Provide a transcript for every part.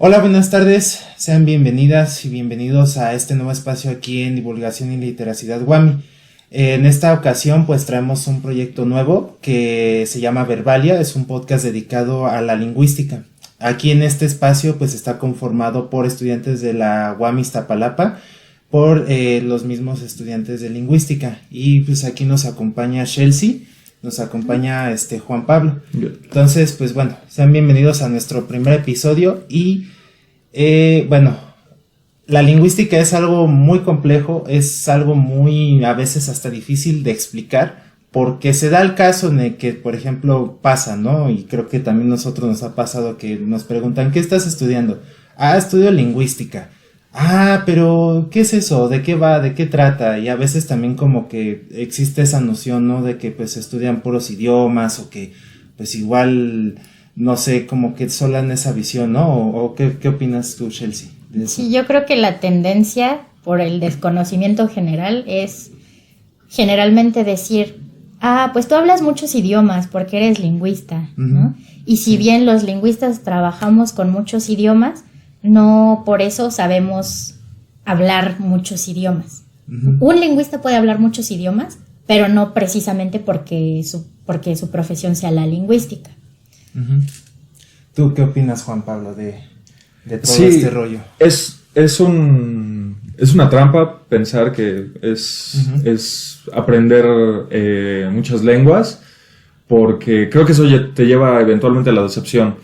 Hola, buenas tardes, sean bienvenidas y bienvenidos a este nuevo espacio aquí en Divulgación y Literacidad WAMI. En esta ocasión pues traemos un proyecto nuevo que se llama Verbalia, es un podcast dedicado a la lingüística. Aquí en este espacio pues está conformado por estudiantes de la WAMI Iztapalapa, por los mismos estudiantes de lingüística, y pues aquí nos acompaña Chelsea, nos acompaña Juan Pablo. Entonces pues bueno, sean bienvenidos a nuestro primer episodio y la lingüística es algo muy complejo, es algo muy a veces hasta difícil de explicar, porque se da el caso en el que, por ejemplo, pasa, ¿no? Y creo que también nosotros nos ha pasado que nos preguntan, ¿qué estás estudiando? Estudio lingüística. Pero ¿qué es eso? ¿De qué va? ¿De qué trata? Y a veces también como que existe esa noción, ¿no? De que pues estudian puros idiomas o que pues igual, no sé, como que solo en esa visión, ¿no? ¿O qué opinas tú, Chelsea, de eso? Sí, yo creo que la tendencia por el desconocimiento general es generalmente decir, pues tú hablas muchos idiomas porque eres lingüista, ¿no? Y si bien los lingüistas trabajamos con muchos idiomas, no por eso sabemos hablar muchos idiomas. Un lingüista puede hablar muchos idiomas, pero no precisamente porque su profesión sea la lingüística. ¿Tú qué opinas, Juan Pablo, de todo este rollo? Es una trampa pensar que es aprender muchas lenguas, porque creo que eso te lleva eventualmente a la decepción.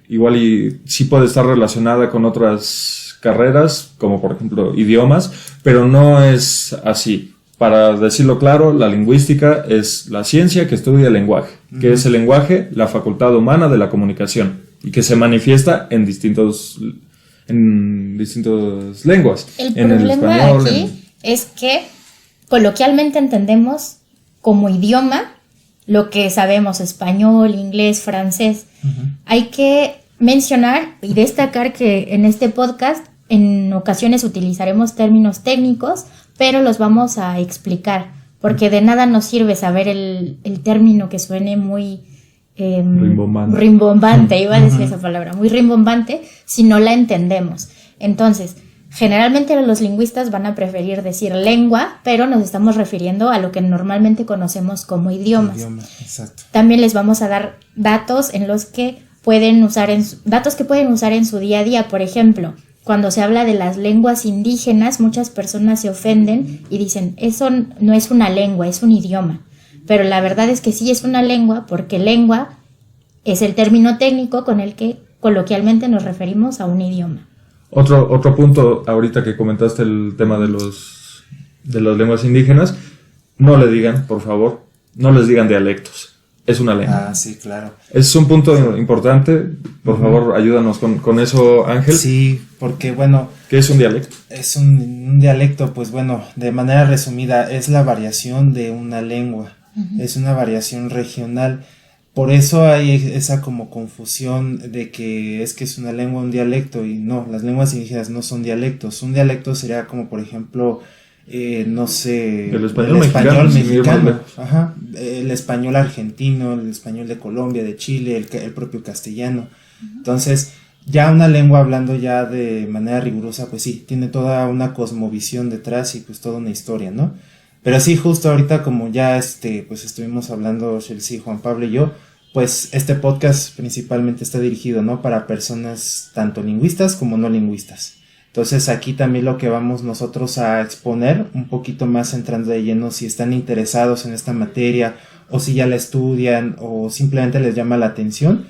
Igual y sí puede estar relacionada con otras carreras, como por ejemplo idiomas, pero no es así. Para decirlo claro, la lingüística es la ciencia que estudia el lenguaje. ¿Qué es el lenguaje? La facultad humana de la comunicación, y que se manifiesta en distintas lenguas. El problema aquí es que coloquialmente entendemos como idioma lo que sabemos: español, inglés, francés. Hay que mencionar y destacar que en este podcast en ocasiones utilizaremos términos técnicos, pero los vamos a explicar, porque de nada nos sirve saber el término que suene muy rimbombante, iba a decir esa palabra, muy rimbombante, si no la entendemos. Entonces, generalmente los lingüistas van a preferir decir lengua, pero nos estamos refiriendo a lo que normalmente conocemos como idiomas. Exacto. También les vamos a dar datos en los que pueden usar datos que pueden usar en su día a día. Por ejemplo, cuando se habla de las lenguas indígenas, muchas personas se ofenden y dicen, eso no es una lengua, es un idioma. Pero la verdad es que sí es una lengua, porque lengua es el término técnico con el que coloquialmente nos referimos a un idioma. Otro punto, ahorita que comentaste el tema de las lenguas indígenas, no le digan, por favor, no les digan dialectos. Es una lengua. Sí, claro. Es un punto importante. Por favor, ayúdanos con eso, Ángel. Sí, porque bueno... ¿Qué es un dialecto? Es un dialecto, pues bueno, de manera resumida, es la variación de una lengua. Es una variación regional. Por eso hay esa como confusión de que es una lengua, un dialecto, y no, las lenguas indígenas no son dialectos. Un dialecto sería como, por ejemplo, no sé, el español mexicano. El español argentino, el español de Colombia, de Chile, el propio castellano. Entonces, ya una lengua, hablando ya de manera rigurosa, pues sí, tiene toda una cosmovisión detrás y pues toda una historia, ¿no? Pero sí, justo ahorita, como ya pues estuvimos hablando Chelsea, Juan Pablo y yo, pues este podcast principalmente está dirigido, ¿no?, para personas tanto lingüistas como no lingüistas. Entonces aquí también lo que vamos nosotros a exponer, un poquito más entrando de lleno, si están interesados en esta materia o si ya la estudian o simplemente les llama la atención,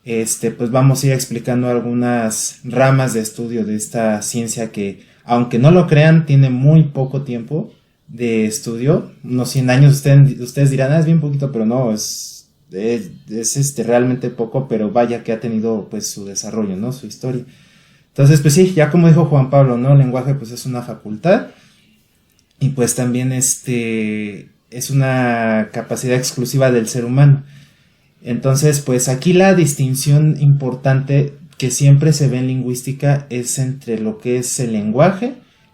pues vamos a ir explicando algunas ramas de estudio de esta ciencia que, aunque no lo crean, tiene muy poco tiempo de estudio. Unos 100 años ustedes dirán, es bien poquito, pero no, es realmente poco, pero vaya que ha tenido pues su desarrollo, ¿no?, su historia. Entonces, pues sí, ya como dijo Juan Pablo, ¿no?, el lenguaje pues es una facultad y pues también es una capacidad exclusiva del ser humano. Entonces, pues aquí la distinción importante que siempre se ve en lingüística es entre lo que es el lenguaje,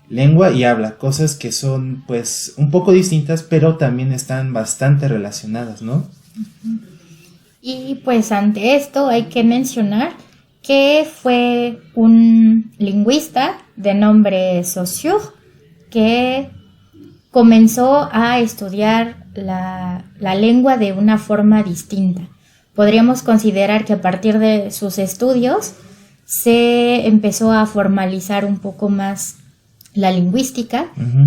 lengua y habla, cosas que son pues un poco distintas, pero también están bastante relacionadas, ¿no? Y pues ante esto hay que mencionar que fue un lingüista de nombre Saussure que comenzó a estudiar la lengua de una forma distinta. Podríamos considerar que a partir de sus estudios se empezó a formalizar un poco más la lingüística,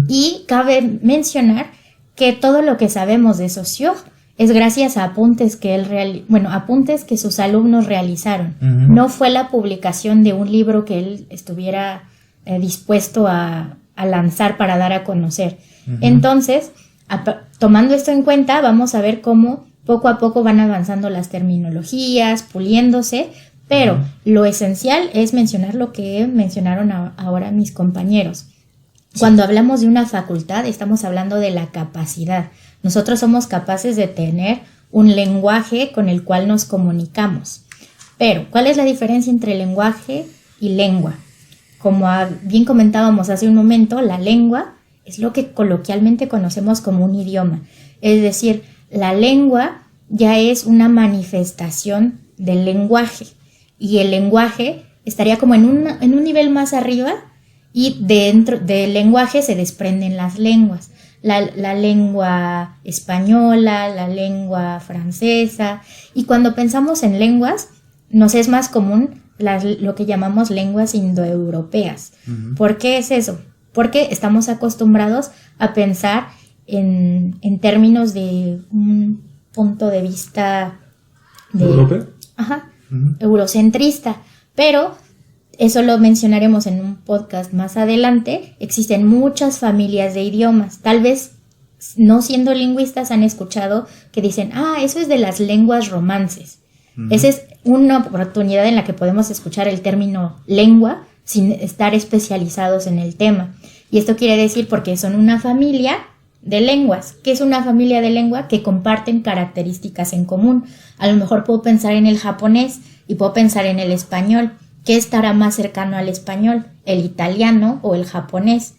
y cabe mencionar que todo lo que sabemos de Saussure es gracias a apuntes que apuntes que sus alumnos realizaron. No fue la publicación de un libro que él estuviera dispuesto a lanzar para dar a conocer. Entonces, tomando esto en cuenta, vamos a ver cómo poco a poco van avanzando las terminologías, puliéndose, pero lo esencial es mencionar lo que mencionaron ahora mis compañeros. Cuando hablamos de una facultad, estamos hablando de la capacidad. Nosotros somos capaces de tener un lenguaje con el cual nos comunicamos. Pero, ¿cuál es la diferencia entre lenguaje y lengua? Como bien comentábamos hace un momento, la lengua es lo que coloquialmente conocemos como un idioma. Es decir, la lengua ya es una manifestación del lenguaje. Y el lenguaje estaría como en un nivel más arriba, y dentro del lenguaje se desprenden las lenguas. La lengua española, la lengua francesa. Y cuando pensamos en lenguas, nos es más común lo que llamamos lenguas indoeuropeas. ¿Por qué es eso? Porque estamos acostumbrados a pensar en términos de un punto de vista ¿europeo? Eurocentrista. Pero eso lo mencionaremos en un podcast más adelante. Existen muchas familias de idiomas. Tal vez, no siendo lingüistas, han escuchado que dicen, eso es de las lenguas romances. Esa es una oportunidad en la que podemos escuchar el término lengua sin estar especializados en el tema. Y esto quiere decir porque son una familia de lenguas. ¿Qué es una familia de lengua? Que comparten características en común. A lo mejor puedo pensar en el japonés y puedo pensar en el español. ¿Qué estará más cercano al español? ¿El italiano o el japonés?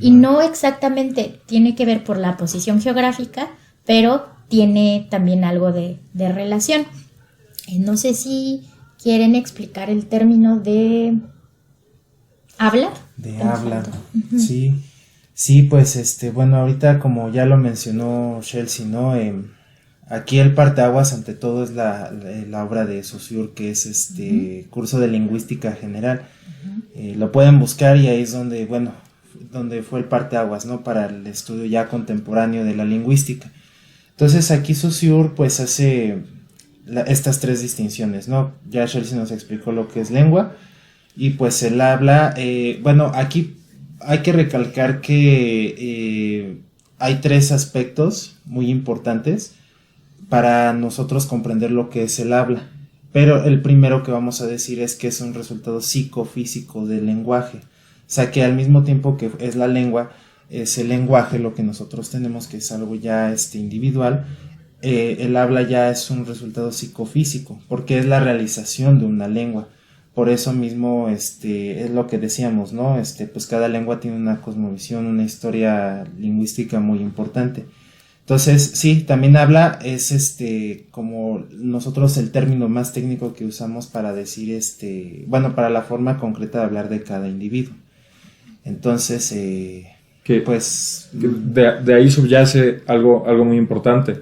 Y no exactamente tiene que ver por la posición geográfica, pero tiene también algo de relación. No sé si quieren explicar el término de habla. De habla, sí, pues bueno, ahorita como ya lo mencionó Chelsea, ¿no? Aquí el parteaguas ante todo es la obra de Saussure, que es curso de lingüística general. Lo pueden buscar y ahí es donde fue el parteaguas, ¿no? Para el estudio ya contemporáneo de la lingüística. Entonces aquí Saussure pues hace estas tres distinciones, ¿no? Ya Chelsea nos explicó lo que es lengua y pues el habla. Aquí hay que recalcar que hay tres aspectos muy importantes para nosotros comprender lo que es el habla, pero el primero que vamos a decir es que es un resultado psicofísico del lenguaje, o sea que al mismo tiempo que es la lengua, es el lenguaje lo que nosotros tenemos, que es algo ya individual. El habla ya es un resultado psicofísico, porque es la realización de una lengua. Por eso mismo es lo que decíamos, ¿no? Pues cada lengua tiene una cosmovisión, una historia lingüística muy importante. Entonces, sí, también habla es como nosotros el término más técnico que usamos para decir para la forma concreta de hablar de cada individuo. Entonces, de ahí subyace algo muy importante,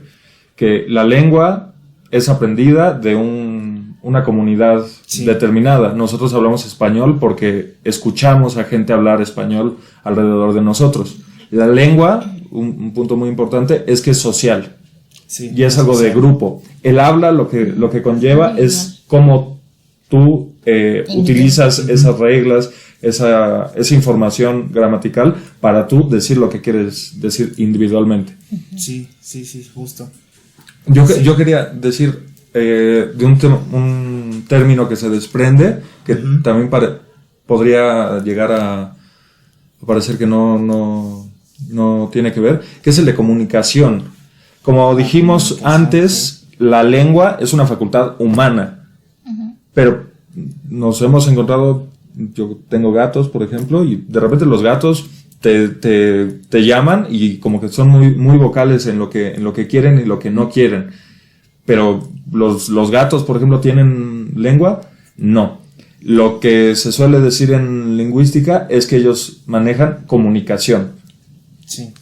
que la lengua es aprendida de una comunidad determinada. Nosotros hablamos español porque escuchamos a gente hablar español alrededor de nosotros. La lengua, un punto muy importante, es que es social, y es algo social, de grupo. El habla lo que conlleva es cómo tú utilizas esas reglas, esa información gramatical para tú decir lo que quieres decir individualmente. Sí, justo. Yo quería decir de un término que se desprende, que también podría llegar a parecer que no tiene que ver, que es el de comunicación. Como dijimos antes, la lengua es una facultad humana, pero nos hemos encontrado, yo tengo gatos, por ejemplo, y de repente los gatos te llaman y como que son muy, muy vocales en lo que quieren y lo que no quieren. Pero los gatos, por ejemplo, ¿tienen lengua? No. Lo que se suele decir en lingüística es que ellos manejan comunicación. Sí.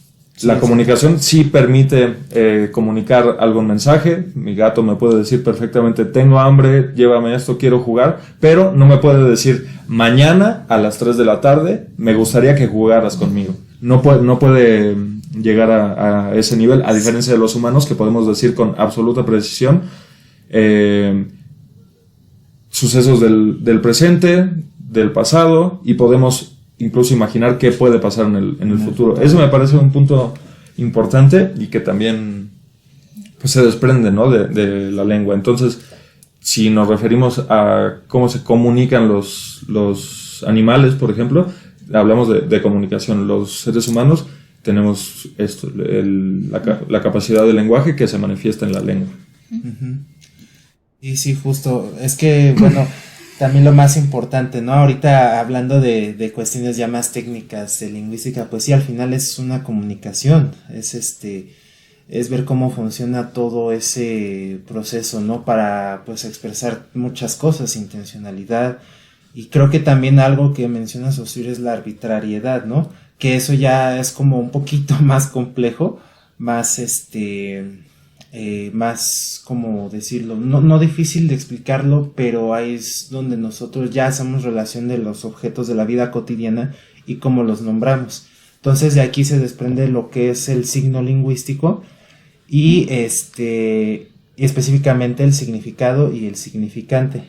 La comunicación sí permite comunicar algún mensaje. Mi gato me puede decir perfectamente, tengo hambre, llévame esto, quiero jugar, pero no me puede decir, mañana a las 3 de la tarde me gustaría que jugaras conmigo. No puede llegar a ese nivel, a diferencia de los humanos, que podemos decir con absoluta precisión sucesos del presente, del pasado, y podemos incluso imaginar qué puede pasar en el futuro. Eso me parece un punto importante y que también pues se desprende, ¿no? de la lengua. Entonces, si nos referimos a cómo se comunican los animales, por ejemplo, hablamos de comunicación. Los seres humanos tenemos esto, la capacidad de lenguaje que se manifiesta en la lengua. Uh-huh. Y sí, justo, es que, bueno, también lo más importante, ¿no? Ahorita hablando de cuestiones ya más técnicas de lingüística, pues sí, al final es una comunicación, es ver cómo funciona todo ese proceso, ¿no? Para, pues, expresar muchas cosas, intencionalidad, y creo que también algo que menciona Saussure es la arbitrariedad, ¿no? Que eso ya es como un poquito más complejo, más, más, como decirlo, no difícil de explicarlo, pero ahí es donde nosotros ya hacemos relación de los objetos de la vida cotidiana y cómo los nombramos. Entonces de aquí se desprende lo que es el signo lingüístico y específicamente el significado y el significante.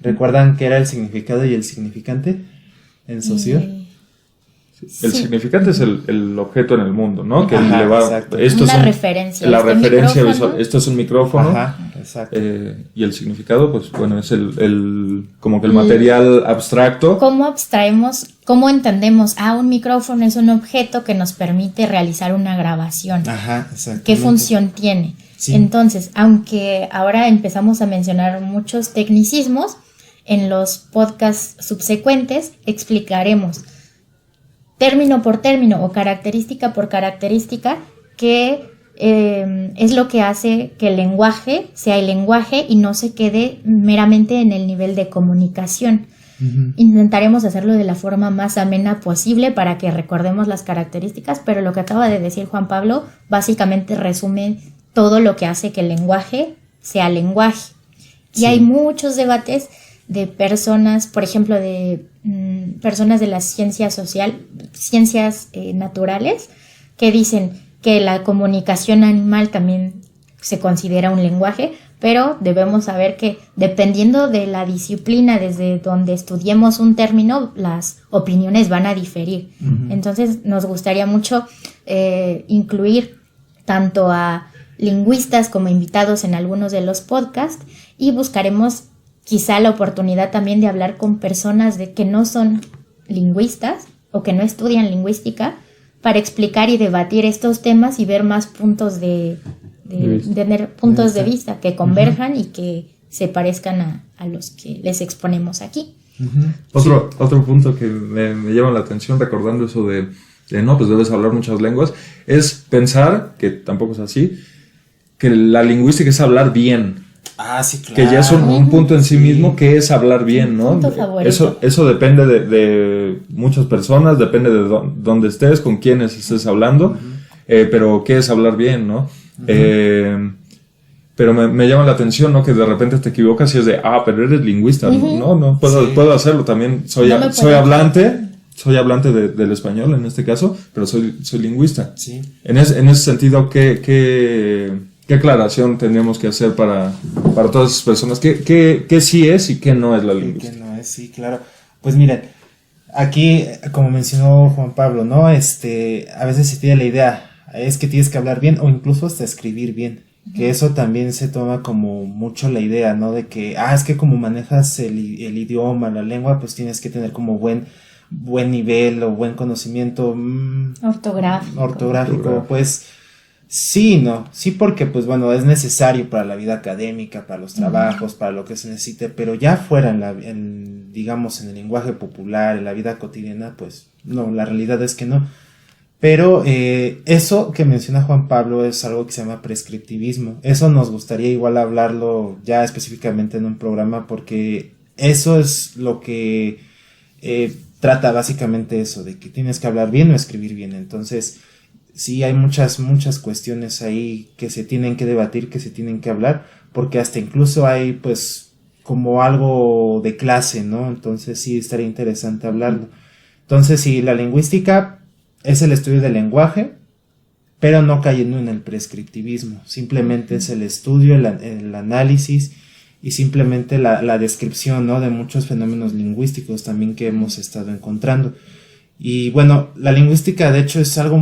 ¿Recuerdan qué era el significado y el significante en Saussure? El significante es el objeto en el mundo, ¿no? Que Ajá, le va, exacto. esto Una es referencia. la referencia visual. Esto es un micrófono. Ajá, exacto. Y el significado, pues bueno, es como que el material abstracto. ¿Cómo abstraemos, cómo entendemos? Un micrófono es un objeto que nos permite realizar una grabación. Ajá, exacto. ¿Qué función tiene? Sí. Entonces, aunque ahora empezamos a mencionar muchos tecnicismos, en los podcasts subsecuentes explicaremos término por término o característica por característica qué es lo que hace que el lenguaje sea el lenguaje y no se quede meramente en el nivel de comunicación. Uh-huh. Intentaremos hacerlo de la forma más amena posible para que recordemos las características, pero lo que acaba de decir Juan Pablo básicamente resume todo lo que hace que el lenguaje sea lenguaje. Y sí, hay muchos debates de personas, por ejemplo, de personas de la ciencia social, ciencias naturales, que dicen que la comunicación animal también se considera un lenguaje, pero debemos saber que dependiendo de la disciplina desde donde estudiemos un término, las opiniones van a diferir. Uh-huh. Entonces nos gustaría mucho incluir tanto a lingüistas como invitados en algunos de los podcasts y buscaremos quizá la oportunidad también de hablar con personas que no son lingüistas o que no estudian lingüística para explicar y debatir estos temas y ver más puntos de tener puntos de vista que converjan. Uh-huh. Y que se parezcan a los que les exponemos aquí. Uh-huh. Otro punto que me llama la atención recordando eso de no, pues debes hablar muchas lenguas, es pensar, que tampoco es así, que la lingüística es hablar bien. Sí, claro. Que ya es un punto en sí mismo, que es hablar bien, ¿no? Eso depende de muchas personas, depende de dónde estés, con quiénes estés hablando, uh-huh. Pero ¿qué es hablar bien, no? Uh-huh. Pero me llama la atención, ¿no? Que de repente te equivocas y es de, pero eres lingüista, uh-huh. No, puedo hacerlo también, soy hablante del español en este caso, pero soy lingüista. Sí. En ese sentido, ¿qué aclaración tendríamos que hacer para todas esas personas? ¿Qué sí es y qué no es la lingüística? ¿Qué no es? Sí, claro. Pues miren, aquí, como mencionó Juan Pablo, ¿no? A veces se tiene la idea, es que tienes que hablar bien o incluso hasta escribir bien. Uh-huh. Que eso también se toma como mucho la idea, ¿no? De que, es que como manejas el idioma, la lengua, pues tienes que tener como buen nivel o buen conocimiento. Ortográfico, pues... Sí, porque pues bueno, es necesario para la vida académica, para los trabajos, uh-huh. para lo que se necesite, pero ya fuera digamos en el lenguaje popular, en la vida cotidiana, pues no, la realidad es que no. Pero eso que menciona Juan Pablo es algo que se llama prescriptivismo. Eso nos gustaría igual hablarlo ya específicamente en un programa porque eso es lo que trata básicamente eso, de que tienes que hablar bien o escribir bien. Entonces, sí hay muchas cuestiones ahí que se tienen que debatir, que se tienen que hablar, porque hasta incluso hay pues como algo de clase, ¿no? Entonces sí estaría interesante hablarlo. Entonces sí, la lingüística es el estudio del lenguaje, pero no cayendo en el prescriptivismo, simplemente es el estudio, el análisis y simplemente la descripción, ¿no? De muchos fenómenos lingüísticos también que hemos estado encontrando. Y bueno, la lingüística de hecho es algo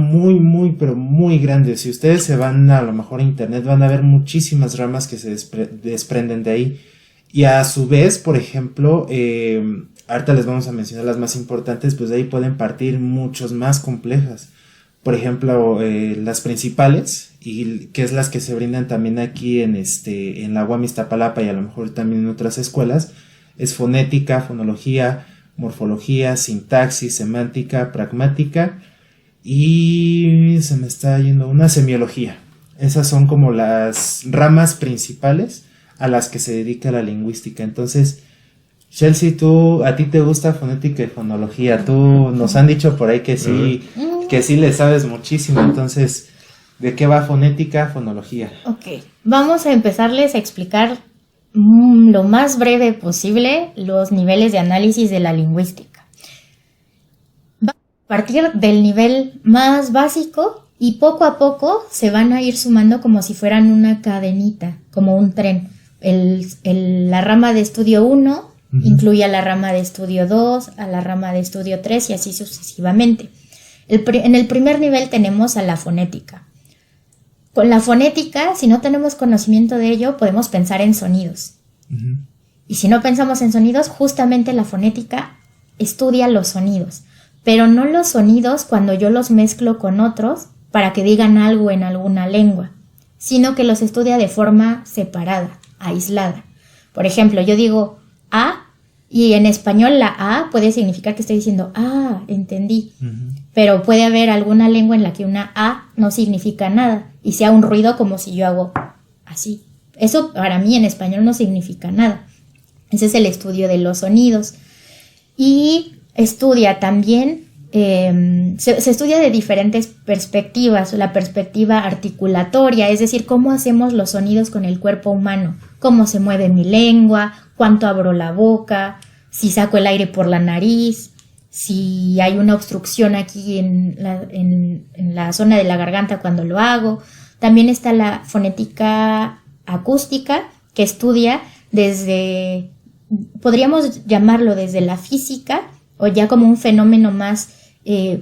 pero muy grande. Si ustedes se van a lo mejor a internet van a ver muchísimas ramas que se desprenden de ahí. Y a su vez, por ejemplo, ahorita les vamos a mencionar las más importantes, pues de ahí pueden partir muchos más complejas. Por ejemplo, las principales, y que es las que se brindan también aquí en la UAM Iztapalapa y a lo mejor también en otras escuelas, es fonética, fonología, morfología, sintaxis, semántica, pragmática y se me está yendo una semiología. Esas son como las ramas principales a las que se dedica la lingüística. Entonces, Chelsea, a ti te gusta fonética y fonología. Tú nos han dicho por ahí que sí le sabes muchísimo. Entonces, ¿de qué va fonética, fonología? Ok, vamos a empezarles a explicar lo más breve posible los niveles de análisis de la lingüística. Va a partir del nivel más básico y poco a poco se van a ir sumando como si fueran una cadenita, como un tren. La rama de estudio 1 incluye a la rama de estudio 2, a la rama de estudio 3 y así sucesivamente. En el primer nivel tenemos a la fonética. Con la fonética, si no tenemos conocimiento de ello, podemos pensar en sonidos. Y si no pensamos en sonidos, justamente la fonética estudia los sonidos, pero no los sonidos cuando yo los mezclo con otros para que digan algo en alguna lengua, sino que los estudia de forma separada, aislada. Por ejemplo, yo digo A y en español la A puede significar que estoy diciendo entendí, pero puede haber alguna lengua en la que una A no significa nada y sea un ruido como si yo hago así. Eso para mí en español no significa nada. Ese es el estudio de los sonidos. Y estudia también, se estudia de diferentes perspectivas. La perspectiva articulatoria, es decir, cómo hacemos los sonidos con el cuerpo humano, cómo se mueve mi lengua, cuánto abro la boca, si saco el aire por la nariz, si hay una obstrucción aquí en la zona de la garganta cuando lo hago. También está la fonética acústica, que estudia podríamos llamarlo desde la física o ya como un fenómeno más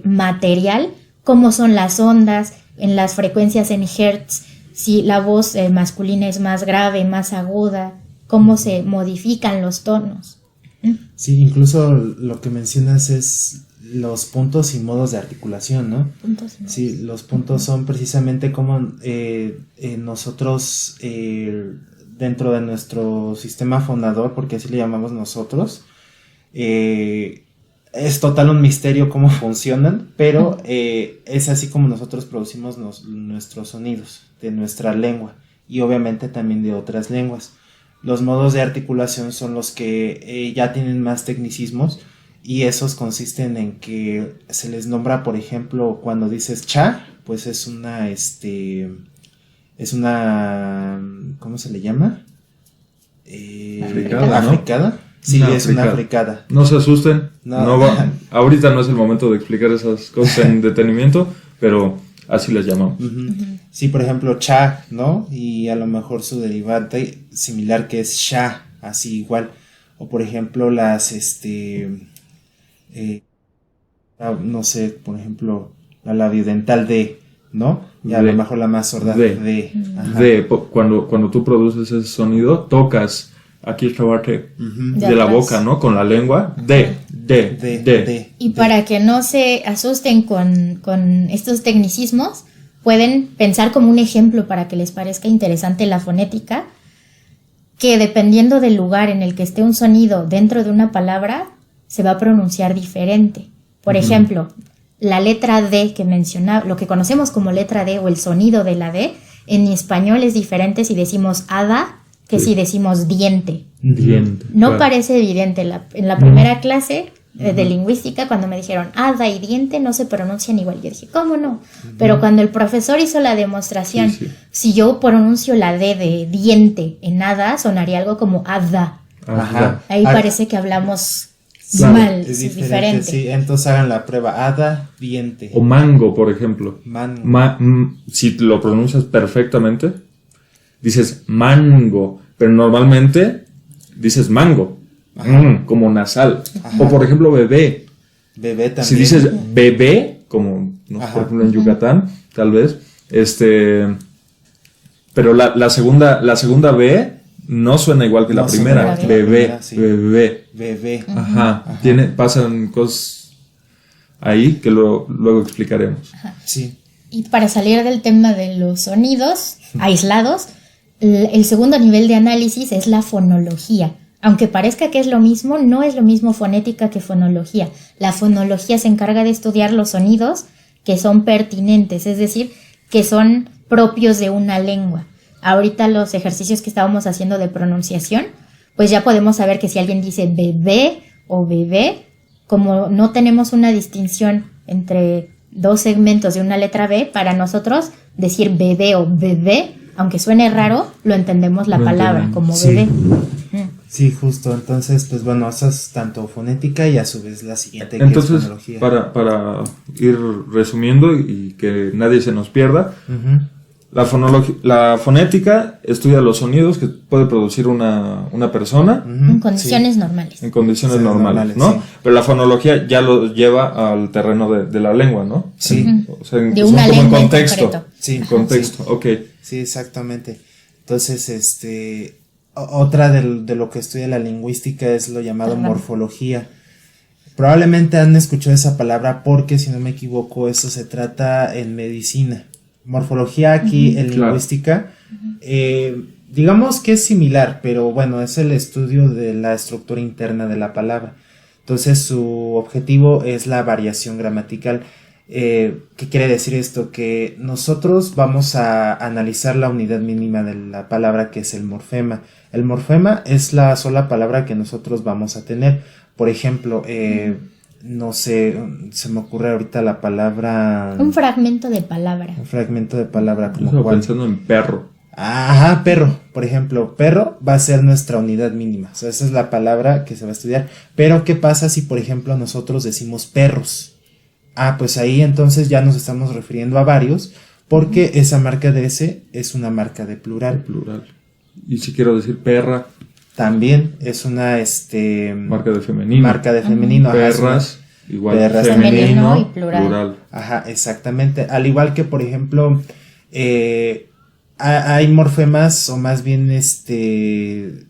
material, cómo son las ondas en las frecuencias en hertz, si la voz masculina es más grave, más aguda, cómo se modifican los tonos. Sí, incluso lo que mencionas es los puntos y modos de articulación, ¿no? Sí, los puntos son precisamente como nosotros dentro de nuestro sistema fonador, porque así le llamamos nosotros, es total un misterio cómo funcionan, pero es así como nosotros producimos nuestros sonidos de nuestra lengua y obviamente también de otras lenguas. Los modos de articulación son los que ya tienen más tecnicismos y esos consisten en que se les nombra, por ejemplo, cuando dices cha, pues es una, ¿cómo se le llama? Africada, ¿no? ¿Africada? Sí, una es una africada. No se asusten, ahorita no es el momento de explicar esas cosas en detenimiento, pero así les llamamos. Sí, por ejemplo, cha, ¿no? Y a lo mejor su derivante similar que es sha, así igual. O por ejemplo las, no sé, por ejemplo, la labiodental D, ¿no? Y a lo mejor la más sorda D. Cuando tú produces ese sonido, tocas aquí esta parte de la boca, ¿no? Con la lengua, D. Y para que no se asusten con estos tecnicismos, pueden pensar como un ejemplo para que les parezca interesante la fonética, que dependiendo del lugar en el que esté un sonido dentro de una palabra, se va a pronunciar diferente. Por ejemplo, la letra D que mencionaba, lo que conocemos como letra D o el sonido de la D, en español es diferente si decimos hada que si decimos diente. Diente. No claro. parece evidente. En la primera clase de lingüística, cuando me dijeron hada y diente no se pronuncian igual, yo dije, ¿cómo no? Pero cuando el profesor hizo la demostración, si yo pronuncio la D de diente en hada, sonaría algo como hada. Ajá. Ahí parece que hablamos Claro, mal, Es es diferente, diferente. sí. Entonces hagan la prueba. Hada, diente. O mango, por ejemplo. Mango. Si lo pronuncias perfectamente, dices mango, pero normalmente dices mango, como nasal. O por ejemplo, bebé. Bebé también. Si dices bebé, como por ejemplo en Yucatán, tal vez, pero la segunda B no suena igual que la No suena primera. igual que la Bebé, primera, sí. bebé. Bebé. Ajá. Pasan cosas ahí que luego explicaremos. Sí. Y para salir del tema de los sonidos aislados, el segundo nivel de análisis es la fonología. Aunque parezca que es lo mismo, no es lo mismo fonética que fonología. La fonología se encarga de estudiar los sonidos que son pertinentes, es decir, que son propios de una lengua. Ahorita los ejercicios que estábamos haciendo de pronunciación, pues ya podemos saber que si alguien dice bebé o bebé, como no tenemos una distinción entre dos segmentos de una letra B, para nosotros decir bebé o bebé, aunque suene raro, lo entendemos la palabra como bebé. Sí, justo. Entonces, pues bueno, eso es tanto fonética y a su vez la siguiente, que Entonces, es fonología. para ir resumiendo y que nadie se nos pierda, la fonética estudia los sonidos que puede producir una persona En condiciones normales. en condiciones Sí, normales, ¿no? sí. Pero la fonología ya lo lleva al terreno de la lengua, ¿no? Sí. O sea, De son una como en lengua en contexto. concreto. Sí, En contexto, ok. Sí, exactamente. Entonces, otra de lo que estudia la lingüística es lo llamado morfología. Probablemente han escuchado esa palabra porque, si no me equivoco, eso se trata en medicina. Morfología aquí en lingüística, digamos que es similar, pero bueno, es el estudio de la estructura interna de la palabra. Entonces su objetivo es la variación gramatical. ¿Qué quiere decir esto? Que nosotros vamos a analizar la unidad mínima de la palabra, que es el morfema. El morfema es la sola palabra que nosotros vamos a tener. Por ejemplo, no sé, se me ocurre ahorita la palabra... Un fragmento de palabra. Un fragmento de palabra, como Estaba cuál. pensando en perro. Ajá, perro. Por ejemplo, perro va a ser nuestra unidad mínima. O sea, esa es la palabra que se va a estudiar. Pero, ¿qué pasa si, por ejemplo, nosotros decimos perros? Pues ahí entonces ya nos estamos refiriendo a varios, porque esa marca de ese es una marca de plural. Plural. Y si quiero decir perra, También es una marca de femenino. marca de femenino. Ajá, Perras, igual. Perras, femenino y plural. Ajá, exactamente. Al igual que, por ejemplo, hay morfemas, o más bien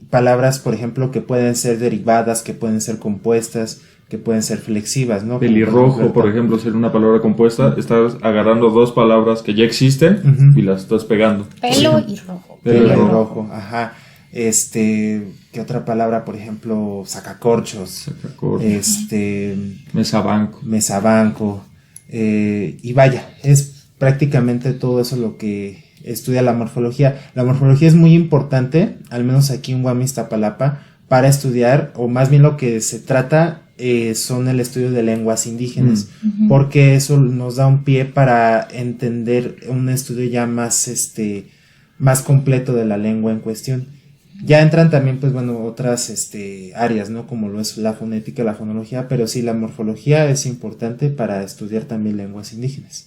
palabras, por ejemplo, que pueden ser derivadas, que pueden ser compuestas, que pueden ser flexivas, ¿no? Pelirrojo, por ejemplo, ser una palabra compuesta, estás agarrando dos palabras que ya existen y las estás pegando. Pelo y rojo. Pelo y Pelirrojo, ajá. ¿Qué otra palabra? Por ejemplo, sacacorchos. Sacacorchos. Mesabanco. Mesabanco. Y vaya, es prácticamente todo eso lo que estudia la morfología. La morfología es muy importante, al menos aquí en Guam, Iztapalapa, para estudiar, o más bien lo que se trata son el estudio de lenguas indígenas, porque eso nos da un pie para entender un estudio ya más completo de la lengua en cuestión. Ya entran también, pues bueno, otras áreas, ¿no? Como lo es la fonética, la fonología, pero sí, la morfología es importante para estudiar también lenguas indígenas.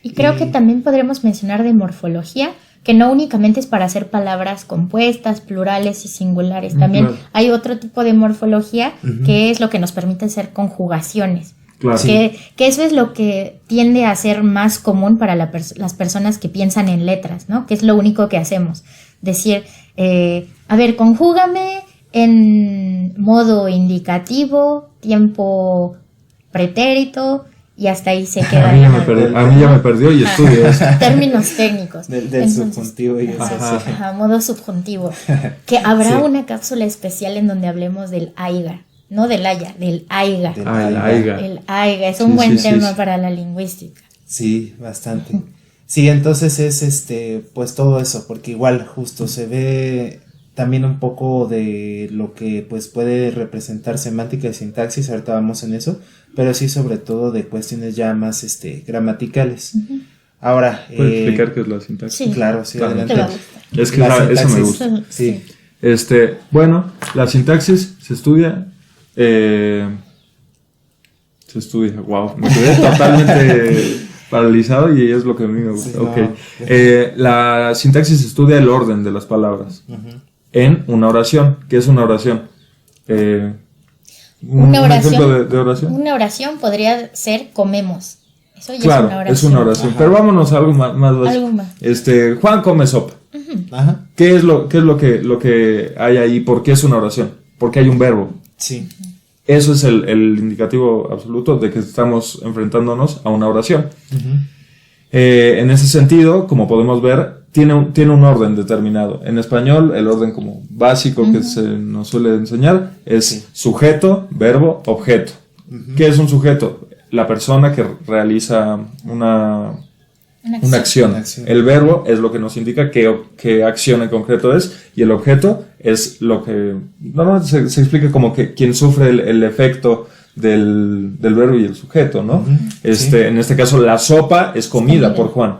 Y creo que también podremos mencionar de morfología, que no únicamente es para hacer palabras compuestas, plurales y singulares. También hay otro tipo de morfología que es lo que nos permite hacer conjugaciones. Claro. Que eso es lo que tiende a ser más común para las personas que piensan en letras, ¿no? Que es lo único que hacemos. Decir, a ver, conjúgame en modo indicativo, tiempo pretérito, y hasta ahí se queda. A mí ya me perdió y estudio eso. Términos técnicos. Del subjuntivo y eso. Ajá, modo subjuntivo. Que habrá una cápsula especial en donde hablemos del aiga. No del haya, del aiga. El aiga. El aiga es un buen tema para la lingüística. Sí, bastante. Sí, entonces es pues todo eso, porque igual justo se ve también un poco de lo que pues puede representar semántica y sintaxis, ahorita vamos en eso, pero sí sobre todo de cuestiones ya más gramaticales. Ahora, ¿puedes explicar qué es la sintaxis? Sí, claro, sí, Claro. adelante. Te va a gustar. Es que La eso me sintaxis. gusta. Sí. Bueno, la sintaxis se estudia. Wow, me quedé totalmente paralizado y es lo que a mí me gusta. Sí, Ok. no. La sintaxis estudia el orden de las palabras en una oración. ¿Qué es una oración? Una ¿Un oración, ejemplo de oración? Una oración podría ser comemos. Eso ya Claro, es una oración. es una oración. Ajá. Pero vámonos a algo más básico. Algo más. Juan come sopa. Ajá, ¿Qué es lo que hay ahí? ¿Por qué es una oración? Porque hay un verbo. sí. Eso es el indicativo absoluto de que estamos enfrentándonos a una oración. En ese sentido, como podemos ver, tiene un orden determinado. En español, el orden como básico que se nos suele enseñar es sujeto, verbo, objeto. ¿Qué es un sujeto? La persona que realiza una acción. Una acción. El verbo es lo que nos indica qué acción en concreto es, y el objeto es lo que normalmente se explica como que quien sufre el efecto del verbo y el sujeto, ¿no? Sí. En este caso, la sopa es comida por Juan,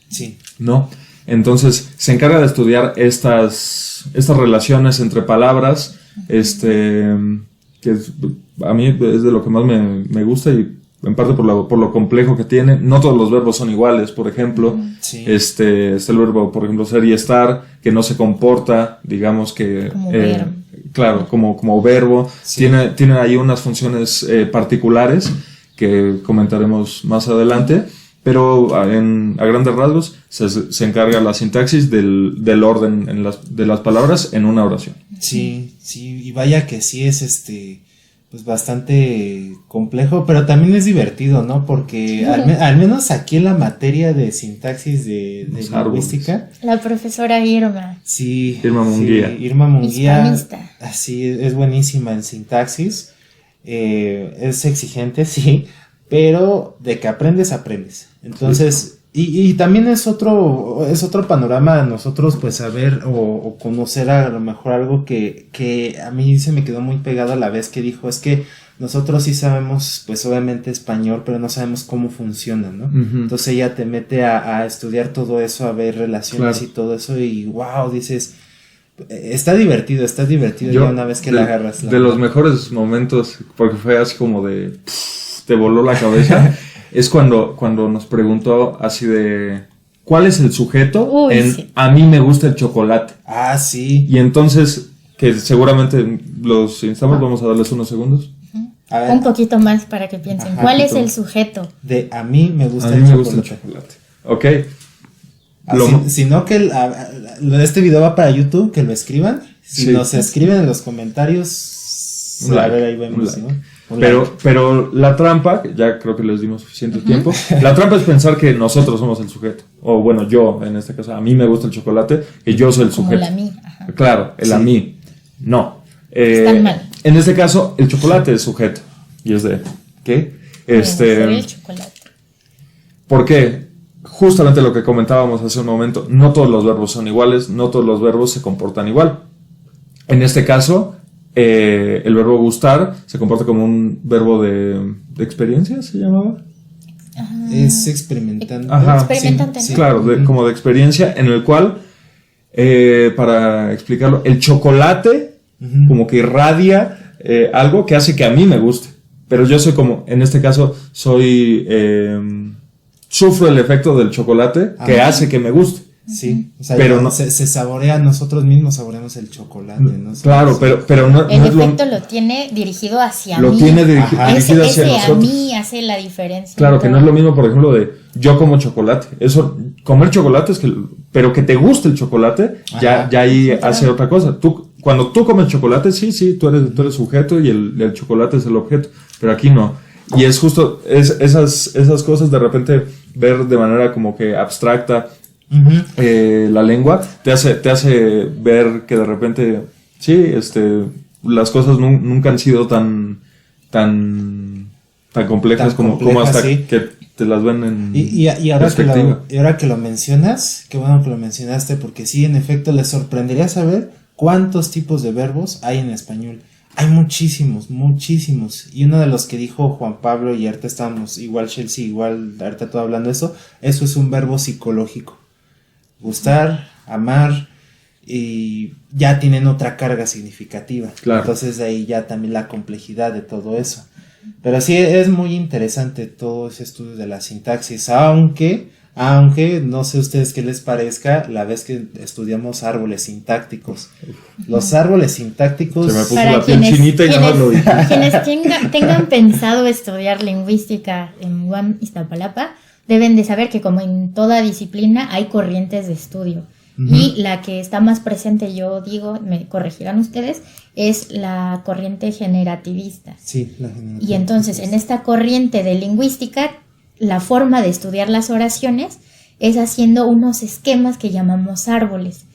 Sí. ¿no? Entonces, se encarga de estudiar estas relaciones entre palabras, que a mí es de lo que más me gusta, y en parte por lo complejo que tiene. No todos los verbos son iguales, por ejemplo. Sí. Está el verbo, por ejemplo, ser y estar, que no se comporta, digamos que... Como verbo. Claro, como verbo. Sí. Tiene ahí unas funciones particulares que comentaremos más adelante, pero a grandes rasgos se encarga la sintaxis del orden de las palabras en una oración. Sí, sí, y vaya que sí es pues bastante complejo, pero también es divertido, ¿no? Porque al menos aquí en la materia de sintaxis de Los lingüística, La profesora Irma. sí, Irma Munguía. sí, Irma Munguía, Hispanista. así es buenísima en sintaxis, es exigente, sí, pero de que aprendes. Entonces, y también es otro panorama nosotros pues saber o conocer a lo mejor algo que a mí se me quedó muy pegado a la vez que dijo, es que nosotros sí sabemos pues obviamente español, pero no sabemos cómo funciona, ¿no? Entonces ella te mete a estudiar todo eso, a ver relaciones y todo eso, y wow, dices, está divertido ya una vez que la agarras. De los mejores momentos, porque fue así como te voló la cabeza. Es cuando nos preguntó así de ¿cuál es el sujeto? Uy, sí. A mí me gusta el chocolate. Ah, sí. Y entonces, que seguramente los instamos, vamos a darles unos segundos. A ver, Un poquito más para que piensen. Ajá, ¿Cuál es poquito. el sujeto? de a mí me gusta A mí el me chocolate. gusta el chocolate. Ok. Si no que este video va para YouTube, que lo escriban. Si Sí. nos escriben en los comentarios, Un like, a ver, ahí vemos, un like. ¿no? Un like. Pero la trampa, ya creo que les dimos suficiente tiempo, la trampa es pensar que nosotros somos el sujeto. O bueno, yo, en este caso, a mí me gusta el chocolate, que yo soy el Como sujeto. la mí. Ajá. Claro, el a Sí. mí. No. Están mal. En este caso, el chocolate es sujeto. Y es de, ¿qué? Ser el chocolate. ¿Por qué? Justamente lo que comentábamos hace un momento, no todos los verbos son iguales, no todos los verbos se comportan igual. En este caso, el verbo gustar se comporta como un verbo de experiencia, ¿se llamaba? Es experimentando. Ajá, Experimentante, sí, ¿no? Claro, como de experiencia, en el cual, para explicarlo, el chocolate como que irradia algo que hace que a mí me guste. Pero yo soy como, en este caso, sufro el efecto del chocolate que hace que me guste. Sí, o sea, Pero no- se saborea, nosotros mismos saboreamos el chocolate, ¿no? Claro, pero no, El no es efecto lo tiene dirigido hacia lo mí. tiene Ajá. dirigido Ese hacia a nosotros. mí hace la diferencia. Claro, que no es lo mismo, por ejemplo, de yo como chocolate. Eso, comer chocolate es pero que te guste el chocolate, ya ahí hace otra cosa. Cuando tú comes chocolate, sí, tú eres sujeto y el chocolate es el objeto, pero aquí no. Y es justo esas cosas de repente ver de manera como que abstracta la lengua, te hace ver que de repente, sí, las cosas nunca han sido tan complejas Tan como complejas, hasta sí. que te las ven en Y ahora perspectiva. que lo mencionas, qué bueno que lo mencionaste, porque sí, en efecto, les sorprendería saber ¿cuántos tipos de verbos hay en español? Hay muchísimos, muchísimos. Y uno de los que dijo Juan Pablo, y ahorita estamos, igual Chelsea, igual ahorita todo hablando de eso es un verbo psicológico. Gustar, amar, y ya tienen otra carga significativa. Claro. Entonces de ahí ya también la complejidad de todo eso. Pero sí es muy interesante todo ese estudio de la sintaxis, aunque no sé ustedes qué les parezca la vez que estudiamos árboles sintácticos. Los árboles sintácticos... Se me puso la piel chinita y nada más lo dije. Quienes tengan pensado estudiar lingüística en UAM Iztapalapa deben de saber que como en toda disciplina hay corrientes de estudio. Y la que está más presente, yo digo, me corregirán ustedes, es la corriente generativista. Sí, la generativista. Y entonces, en esta corriente de lingüística, la forma de estudiar las oraciones es haciendo unos esquemas que llamamos árboles.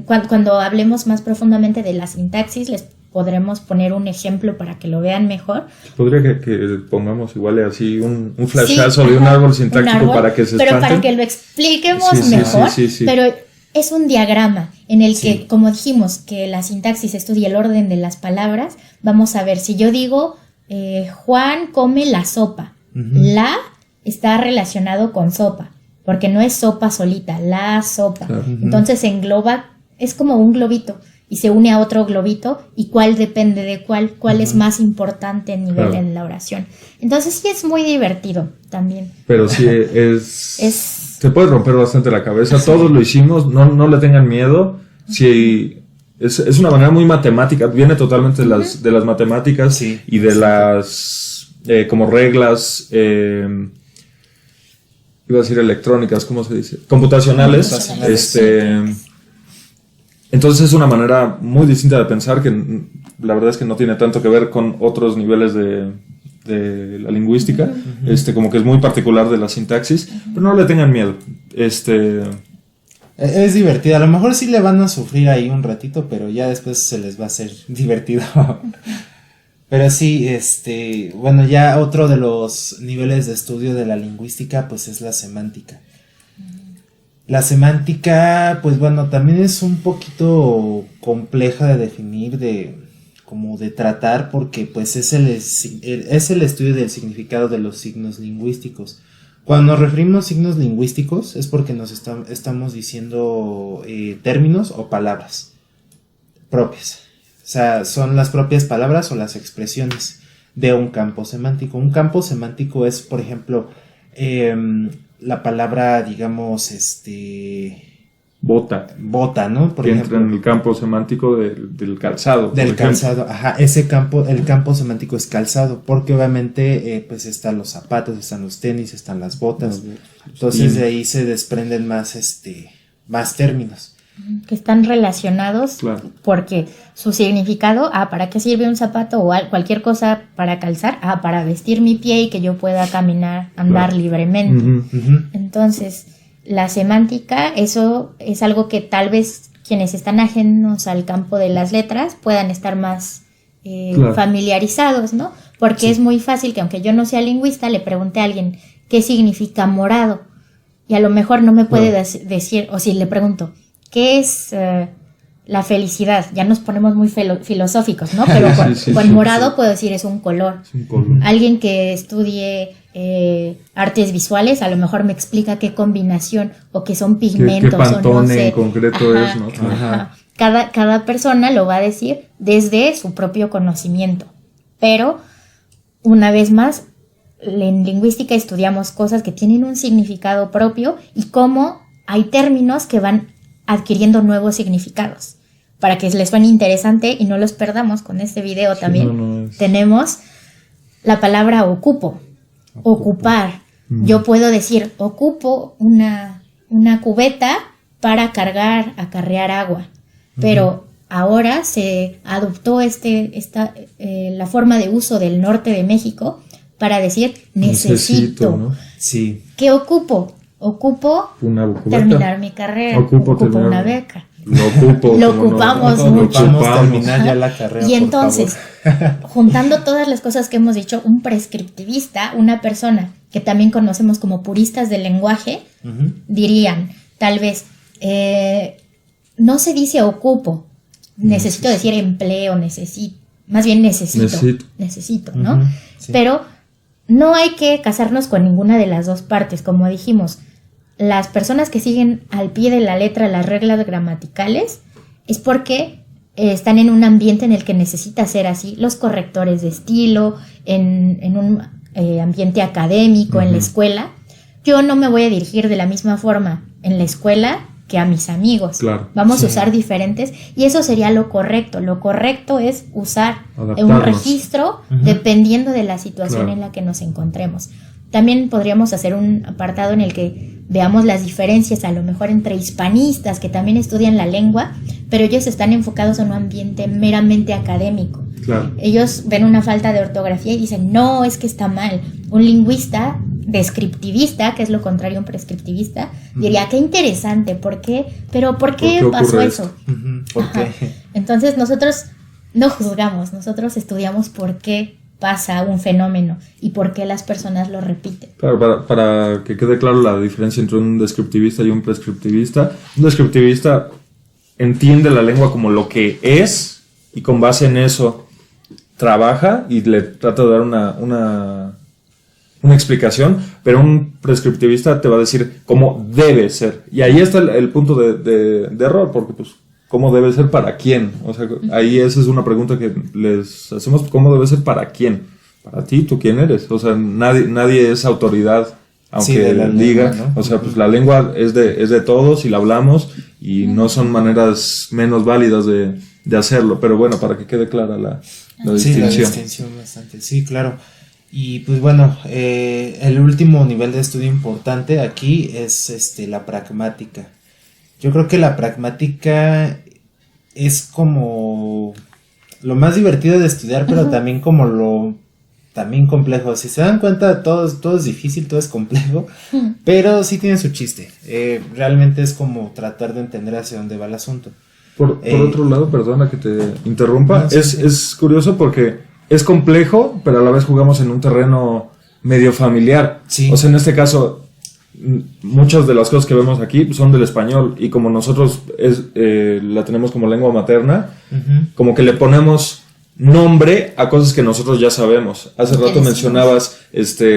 Cuando hablemos más profundamente de la sintaxis, les podremos poner un ejemplo para que lo vean mejor. Podría que pongamos igual así un flashazo de un árbol sintáctico para que se espanten. Pero para que lo expliquemos mejor. Sí. Pero es un diagrama en el que, como dijimos, que la sintaxis estudia el orden de las palabras. Vamos a ver, si yo digo Juan come la sopa, la está relacionado con sopa, porque no es sopa solita, la sopa. Entonces engloba, es como un globito y se une a otro globito, y cuál depende de cuál es más importante en nivel en la oración. Entonces sí es muy divertido también. Pero sí se puede romper bastante la cabeza. Todos lo hicimos, no le tengan miedo. Sí, es una manera muy matemática, viene totalmente de las matemáticas y de las como reglas, iba a decir electrónicas, ¿cómo se dice? Computacionales. Entonces es una manera muy distinta de pensar, que la verdad es que no tiene tanto que ver con otros niveles de la lingüística, como que es muy particular de la sintaxis, pero no le tengan miedo. Es divertido, a lo mejor sí le van a sufrir ahí un ratito, pero ya después se les va a hacer divertido. Pero sí, bueno, ya otro de los niveles de estudio de la lingüística, pues es la semántica. La semántica, pues bueno, también es un poquito compleja de definir, de tratar, porque pues es el estudio del significado de los signos lingüísticos. Cuando nos referimos a signos lingüísticos es porque nos estamos diciendo términos o palabras propias. O sea, son las propias palabras o las expresiones de un campo semántico. Un campo semántico es, por ejemplo, la palabra, digamos, bota, ¿no? Por ejemplo, entra en el campo semántico del calzado. Del calzado, el campo semántico es calzado, porque obviamente pues están los zapatos, están los tenis, están las botas. Entonces de ahí se desprenden más términos. Que están relacionados, porque su significado, ¿para qué sirve un zapato o cualquier cosa para calzar? Para vestir mi pie y que yo pueda caminar, andar libremente. Entonces, la semántica, eso es algo que tal vez quienes están ajenos al campo de las letras puedan estar más familiarizados, ¿no? Porque es muy fácil que, aunque yo no sea lingüista, le pregunte a alguien qué significa morado, y a lo mejor no me puede decir, o si le pregunto ¿qué es la felicidad? Ya nos ponemos muy filosóficos, ¿no? Pero con morado puedo decir es un color. Alguien que estudie artes visuales a lo mejor me explica qué combinación o qué son pigmentos. ¿Qué Pantone o no sé. en concreto es, ¿no? Cada persona lo va a decir desde su propio conocimiento. Pero, una vez más, en lingüística estudiamos cosas que tienen un significado propio y cómo hay términos que van adquiriendo nuevos significados. Para que les suene interesante y no los perdamos con este video también, tenemos la palabra ocupo, ocupar. Yo puedo decir, ocupo una cubeta para acarrear agua, pero ahora se adoptó la forma de uso del norte de México para decir necesito. ¿No? Sí. ¿Qué ocupo? Ocupo terminar mi carrera, ocupo una beca. Lo ocupamos mucho. Terminar ya la carrera. Y entonces, juntando todas las cosas que hemos dicho, un prescriptivista, una persona que también conocemos como puristas del lenguaje, dirían, tal vez, no se dice ocupo, necesito decir empleo, más bien necesito, ¿no? Sí. Pero no hay que casarnos con ninguna de las dos partes, como dijimos. Las personas que siguen al pie de la letra las reglas gramaticales es porque están en un ambiente en el que necesita ser así, los correctores de estilo, en un ambiente académico, en la escuela. Yo no me voy a dirigir de la misma forma en la escuela que a mis amigos. Claro, vamos a usar diferentes y eso sería lo correcto. Lo correcto es usar un registro dependiendo de la situación en la que nos encontremos. También podríamos hacer un apartado en el que veamos las diferencias a lo mejor entre hispanistas que también estudian la lengua, pero ellos están enfocados en un ambiente meramente académico. Claro. Ellos ven una falta de ortografía y dicen, no, es que está mal. Un lingüista descriptivista, que es lo contrario a un prescriptivista, diría, qué interesante, ¿por qué? Pero ¿por qué pasó eso? ¿Por qué? Entonces nosotros no juzgamos, nosotros estudiamos por qué pasa un fenómeno y por qué las personas lo repiten. Claro, para que quede claro la diferencia entre un descriptivista y un prescriptivista. Un descriptivista entiende la lengua como lo que es y con base en eso trabaja y le trata de dar una explicación, pero un prescriptivista te va a decir cómo debe ser. Y ahí está el punto de error, porque pues ¿cómo debe ser para quién? O sea, ahí esa es una pregunta que les hacemos, ¿cómo debe ser para quién? Para ti, ¿tú quién eres? O sea, nadie es autoridad, aunque diga, lengua, ¿no? O sea, pues la lengua es de todos y la hablamos y no son maneras menos válidas de hacerlo, pero bueno, para que quede clara la distinción. Sí, la distinción bastante, sí, claro. Y pues bueno, el último nivel de estudio importante aquí es la pragmática. Yo creo que la pragmática es como lo más divertido de estudiar, pero también como lo también complejo. Si se dan cuenta, todo es difícil, todo es complejo, pero sí tiene su chiste. Realmente es como tratar de entender hacia dónde va el asunto. Por otro lado, perdona que te interrumpa, no, es curioso porque es complejo, pero a la vez jugamos en un terreno medio familiar. Sí. O sea, en este caso, muchas de las cosas que vemos aquí son del español y como nosotros la tenemos como lengua materna, como que le ponemos nombre a cosas que nosotros ya sabemos. Hace rato mencionabas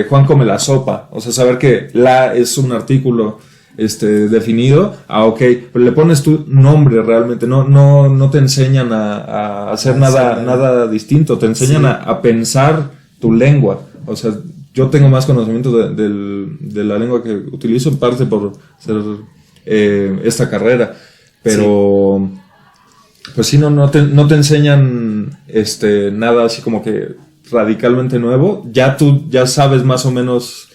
Juan come la sopa, o sea, saber que la es un artículo definido, ok, pero le pones tu nombre realmente, no te enseñan a hacer nada distinto, te enseñan a pensar tu lengua. O sea, yo tengo más conocimiento de la lengua que utilizo, en parte por hacer esta carrera, pero pues sí, no te enseñan nada así como que radicalmente nuevo. Ya tú ya sabes más o menos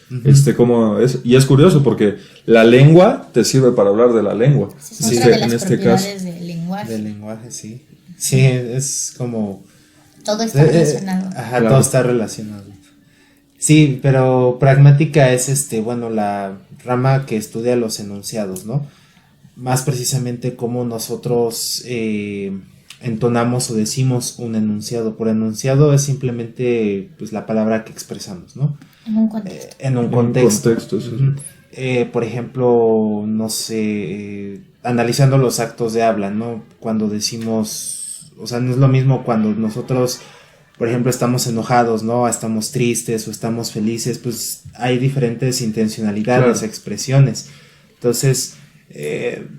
cómo es, y es curioso porque la lengua te sirve para hablar de la lengua. Sí, de las propiedades del lenguaje. Del lenguaje, sí. Sí, es como todo está relacionado. Claro. Todo está relacionado. Sí, pero pragmática es la rama que estudia los enunciados, ¿no? Más precisamente cómo nosotros entonamos o decimos un enunciado. Por enunciado es simplemente pues la palabra que expresamos, ¿no? En un contexto. En un contexto. Sí. Por ejemplo, no sé, analizando los actos de habla, ¿no? Cuando decimos, o sea, no es lo mismo cuando nosotros, por ejemplo, estamos enojados, ¿no? Estamos tristes o estamos felices, pues hay diferentes intencionalidades, claro, expresiones. Entonces,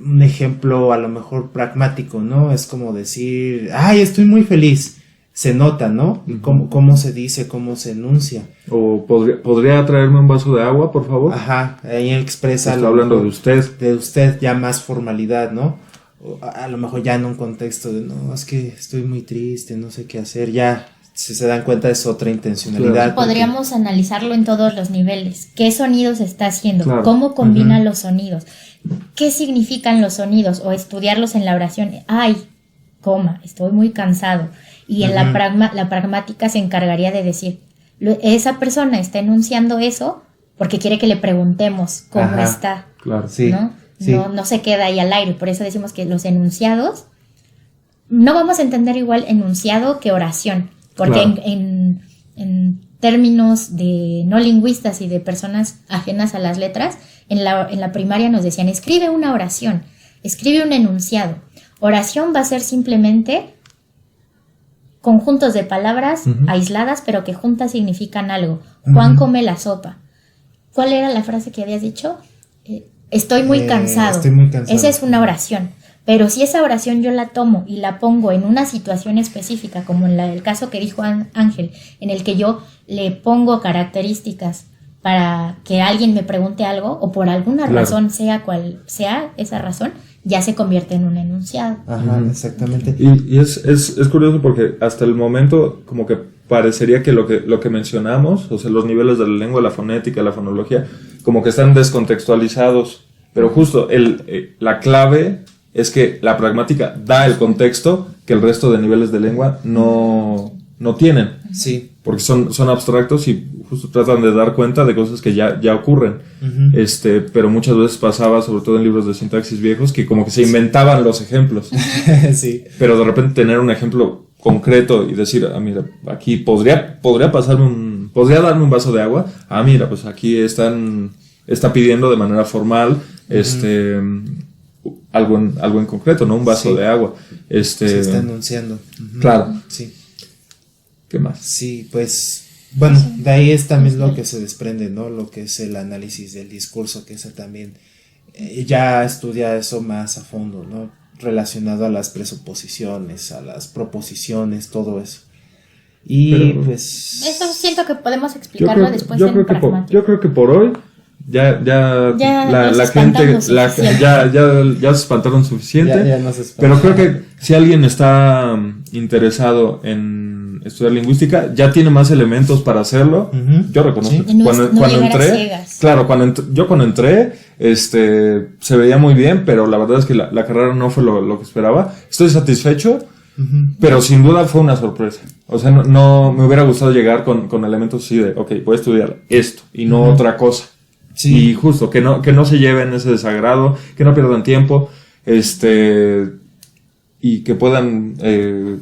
un ejemplo a lo mejor pragmático, ¿no? Es como decir, ay, estoy muy feliz. Se nota, ¿no? ¿Cómo se dice, cómo se enuncia? O ¿podría traerme un vaso de agua, por favor? Ajá, ahí expresa... Está hablando de usted. De usted, ya más formalidad, ¿no? O a lo mejor ya en un contexto de, no, es que estoy muy triste, no sé qué hacer, ya, si se dan cuenta es otra intencionalidad. Y podríamos analizarlo en todos los niveles. ¿Qué sonidos está haciendo? Claro. ¿Cómo combina los sonidos? ¿Qué significan los sonidos? O estudiarlos en la oración. Ay, estoy muy cansado. Y en la pragmática se encargaría de decir, esa persona está enunciando eso porque quiere que le preguntemos cómo está. Claro, sí, ¿no? Sí. No se queda ahí al aire. Por eso decimos que los enunciados, no vamos a entender igual enunciado que oración. Porque claro, en términos de no lingüistas y de personas ajenas a las letras, en la primaria nos decían, escribe una oración, escribe un enunciado. Oración va a ser simplemente conjuntos de palabras aisladas, pero que juntas significan algo. Juan come la sopa. ¿Cuál era la frase que habías dicho? Estoy muy cansado. Estoy muy cansado. Esa es una oración. Pero si esa oración yo la tomo y la pongo en una situación específica, como en el caso que dijo Ángel, en el que yo le pongo características para que alguien me pregunte algo, o por alguna razón, sea cual sea esa razón, ya se convierte en un enunciado. Ajá, exactamente. Y es curioso porque hasta el momento como que parecería que lo que mencionamos, o sea, los niveles de la lengua, la fonética, la fonología, como que están descontextualizados, pero justo la clave es que la pragmática da el contexto que el resto de niveles de lengua no tienen. Sí. Porque son abstractos y justo tratan de dar cuenta de cosas que ya ocurren. Pero muchas veces pasaba, sobre todo en libros de sintaxis viejos, que como que se inventaban los ejemplos. Sí. Pero de repente tener un ejemplo concreto y decir, mira, aquí podría darme un vaso de agua. Mira, pues aquí está pidiendo de manera formal, algo en concreto, ¿no? Un vaso de agua. Se está enunciando. Claro. Sí. ¿Qué más? Sí, pues, bueno, de ahí es también lo que se desprende, ¿no? Lo que es el análisis del discurso, que eso también ya estudia eso más a fondo, ¿no? Relacionado a las presuposiciones, a las proposiciones, todo eso. Y pero, pues... Eso siento que podemos explicarlo después en pragmática. Yo creo que por hoy ya la gente ya se espantaron suficiente. Ya nos espantaron. Pero creo que si alguien está interesado en estudiar lingüística, ya tiene más elementos para hacerlo. Yo reconozco. Sí. Cuando entré, claro, cuando entré, se veía muy bien, pero la verdad es que la carrera no fue lo que esperaba. Estoy satisfecho, pero sin duda fue una sorpresa. O sea, no me hubiera gustado llegar con elementos así de, ok, voy a estudiar esto y no otra cosa. Sí. Y justo, que no se lleven ese desagrado, que no pierdan tiempo, y que puedan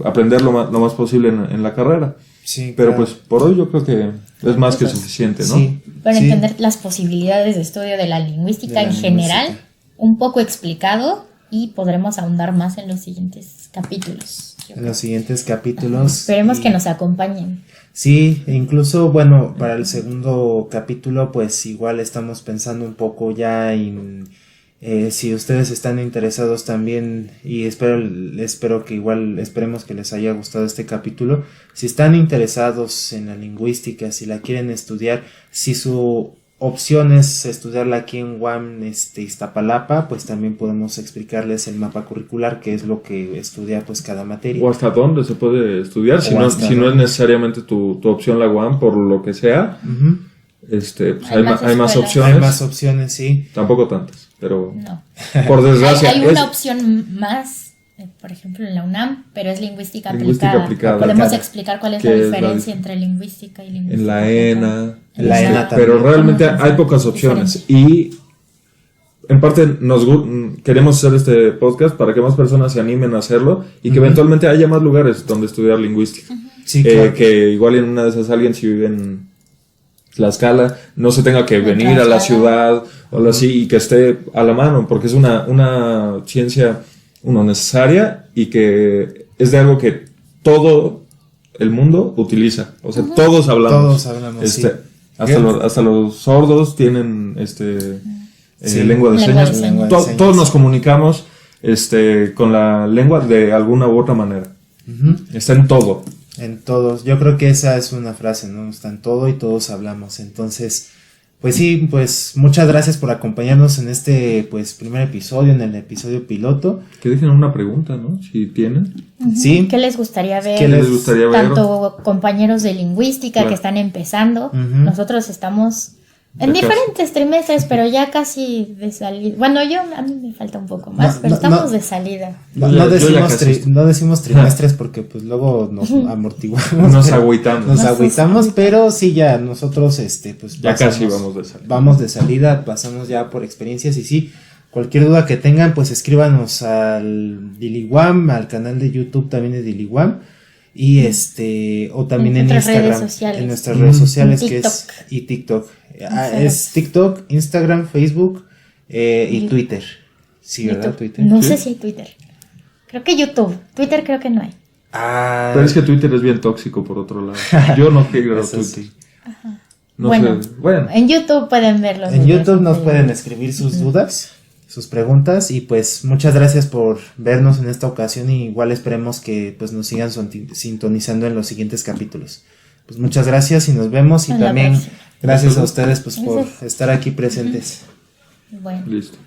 aprender lo más posible en la carrera. Sí, pero claro. pues por hoy yo creo que es más que suficiente, ¿no? Sí. Para entender las posibilidades de estudio de la lingüística en general, un poco explicado, y podremos ahondar más en los siguientes capítulos. En los siguientes capítulos. Esperemos que nos acompañen. Sí, e incluso, bueno, para el segundo capítulo, pues igual estamos pensando un poco ya en... si ustedes están interesados también, y espero que igual, esperemos que les haya gustado este capítulo, si están interesados en la lingüística, si la quieren estudiar, si su opción es estudiarla aquí en UAM Iztapalapa, pues también podemos explicarles el mapa curricular, que es lo que estudia pues cada materia. O hasta dónde se puede estudiar, si no es necesariamente tu opción la UAM, por lo que sea. Pues hay más opciones. Hay más opciones, sí. Tampoco tantas, pero no. Por desgracia. Hay una opción más, por ejemplo en la UNAM, pero es lingüística aplicada. Podemos explicar cuál es la diferencia entre lingüística y lingüística. En la ENA. también. Pero realmente hay pocas opciones. Y en parte queremos hacer este podcast para que más personas se animen a hacerlo y que eventualmente haya más lugares donde estudiar lingüística. Sí, claro. Que igual en una de esas alguien, si vive en Tlaxcala, no se tenga que venir a la ciudad o algo así, y que esté a la mano, porque es una ciencia necesaria y que es de algo que todo el mundo utiliza. O sea, todos hablamos. Sí. Hasta los sordos tienen lengua de señas. Todos nos comunicamos con la lengua de alguna u otra manera. Está en todo. En todos. Yo creo que esa es una frase, ¿no? Está en todo y todos hablamos. Entonces, pues sí, pues muchas gracias por acompañarnos en este primer episodio, en el episodio piloto. Que dejen una pregunta, ¿no? Si tienen. Sí. ¿Qué les gustaría ver? Tanto compañeros de lingüística que están empezando. Nosotros estamos en diferentes trimestres, pero ya casi de salida. Bueno, a mí me falta un poco más, pero estamos de salida. No decimos trimestres porque pues luego nos amortiguamos. Nos agüitamos. Pero sí, ya nosotros pues ya casi vamos de salida. Vamos de salida, pasamos ya por experiencias, y sí, cualquier duda que tengan, pues escríbanos al DiliWAM, al canal de YouTube también de DiliWAM. Y o también en Instagram, en nuestras redes sociales, que es TikTok. Es TikTok, Instagram, Facebook y Twitter. Sí, ¿verdad? Twitter. No sé si hay Twitter. Creo que YouTube. Twitter creo que no hay. Ah, Pero es que Twitter es bien tóxico, por otro lado. Yo no quiero eso Twitter. sí. No Bueno. sé. Bueno, En YouTube pueden verlos. En YouTube nos pueden escribir sus dudas, sus preguntas y pues muchas gracias por vernos en esta ocasión y igual esperemos que pues nos sigan sintonizando en los siguientes capítulos. Pues muchas gracias y nos vemos y En la también próxima. gracias a ustedes pues por Gracias. estar aquí presentes. Bueno, listo.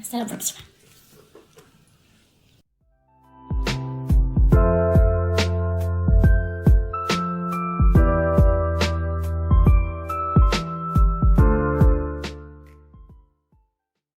hasta la próxima.